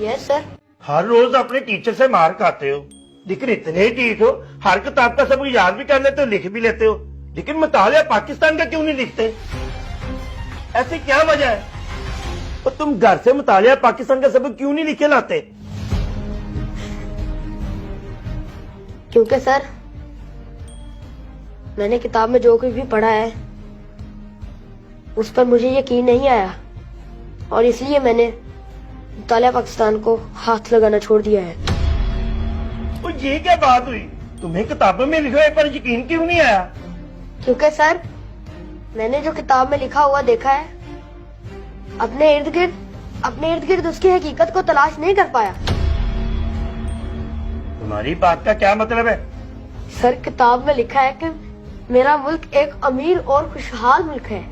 Yes sir. हर रोज अपने teacher से मार खाते हो, लेकिन इतने ही ढीठ हो, हर किताब का सबक याद भी कर लेते हो, लिख भी लेते हो, लेकिन मुतालिया पाकिस्तान का क्यों नहीं लिखते? ऐसी क्या वजह है? और तुम घर से मुतालिया पाकिस्तान का सबक क्यों नहीं लिखे लाते? क्योंकि सर मैंने किताब में जो कुछ भी पढ़ा है उस पर मुझे यकीन नहीं आया, और इसलिए मैंने मुतालिया पाकिस्तान को हाथ लगाना छोड़ दिया है। तो ये क्या बात हुई? तुम्हें किताबों में लिखे हुए पर यकीन क्यों नहीं आया? क्योंकि सर मैंने जो किताब में लिखा हुआ देखा है, अपने इर्द गिर्द उसकी हकीकत को तलाश नहीं कर पाया। तुम्हारी बात का क्या मतलब है? सर किताब में लिखा है कि मेरा मुल्क एक अमीर और खुशहाल मुल्क है,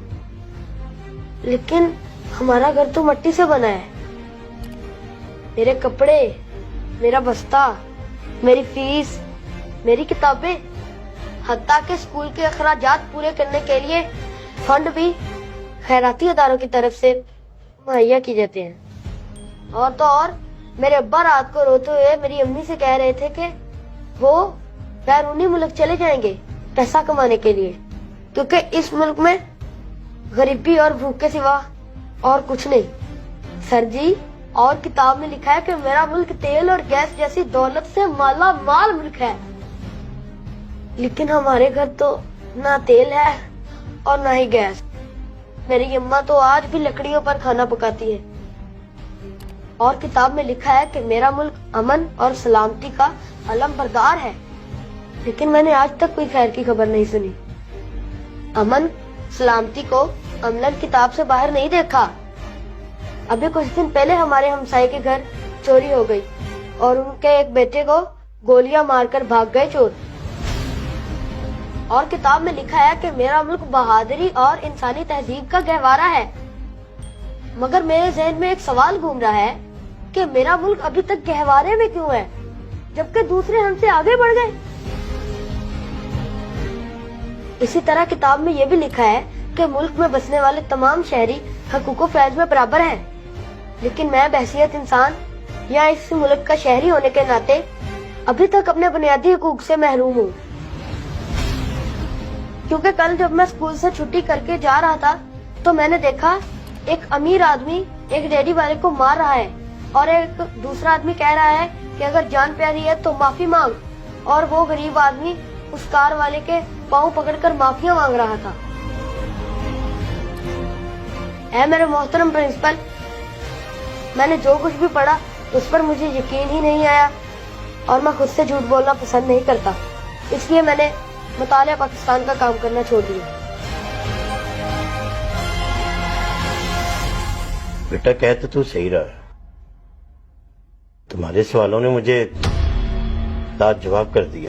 लेकिन हमारा घर तो मिट्टी से बना है। मेरे कपड़े, मेरा बस्ता, मेरी फीस, मेरी किताबें, हत्ता के स्कूल के अखराजात पूरे करने के लिए फंड भी खैराती अदारों की तरफ से मुहैया किए जाते हैं। और तो और मेरे अब्बा रात को रोते हुए मेरी अम्मी से कह रहे थे कि वो बैरूनी मुल्क चले जाएंगे पैसा कमाने के लिए, क्योंकि इस मुल्क में गरीबी और भूख के सिवा और कुछ नहीं। सर जी, और किताब में लिखा है कि मेरा मुल्क तेल और गैस जैसी दौलत से माला माल मुल्क है, लेकिन हमारे घर तो ना तेल है और ना ही गैस। मेरी अम्मा तो आज भी लकड़ियों पर खाना पकाती है। और किताब में लिखा है कि मेरा मुल्क अमन और सलामती का अलम बरदार है, लेकिन मैंने आज तक कोई खैर की खबर नहीं सुनी। अमन सलामती को अमलन किताब से बाहर नहीं देखा। अभी कुछ दिन पहले हमारे हमसाये के घर चोरी हो गई और उनके एक बेटे को गोलियां मारकर भाग गए चोर। और किताब में लिखा है कि मेरा मुल्क बहादुरी और इंसानी तहजीब का गहवारा है, मगर मेरे जहन में एक सवाल घूम रहा है कि मेरा मुल्क अभी तक गहवारे में क्यों है, जबकि दूसरे हमसे आगे बढ़ गए। इसी तरह किताब में यह भी लिखा है कि मुल्क में बसने वाले तमाम शहरी हकूक़ो फैज़ में बराबर हैं, लेकिन मैं बहसियत इंसान या इस मुल्क का शहरी होने के नाते अभी तक अपने बुनियादी हकूक से महरूम हूँ। क्योंकि कल जब मैं स्कूल से छुट्टी करके जा रहा था तो मैंने देखा एक अमीर आदमी एक रेडी वाले को मार रहा है, और एक दूसरा आदमी कह रहा है कि अगर जान प्यारी है तो माफी मांग, और वो गरीब आदमी उस कार वाले के पाँव पकड़कर माफिया मांग रहा था। है मेरे मोहतरम प्रिंसिपल, मैंने जो कुछ भी पढ़ा उस पर मुझे यकीन ही नहीं आया, और मैं खुद से झूठ बोलना पसंद नहीं करता, इसलिए मैंने मुतालिया पाकिस्तान का काम करना छोड़ दिया। बेटा कह तो तू सही रहा, तुम्हारे सवालों ने मुझे लाजवाब कर दिया।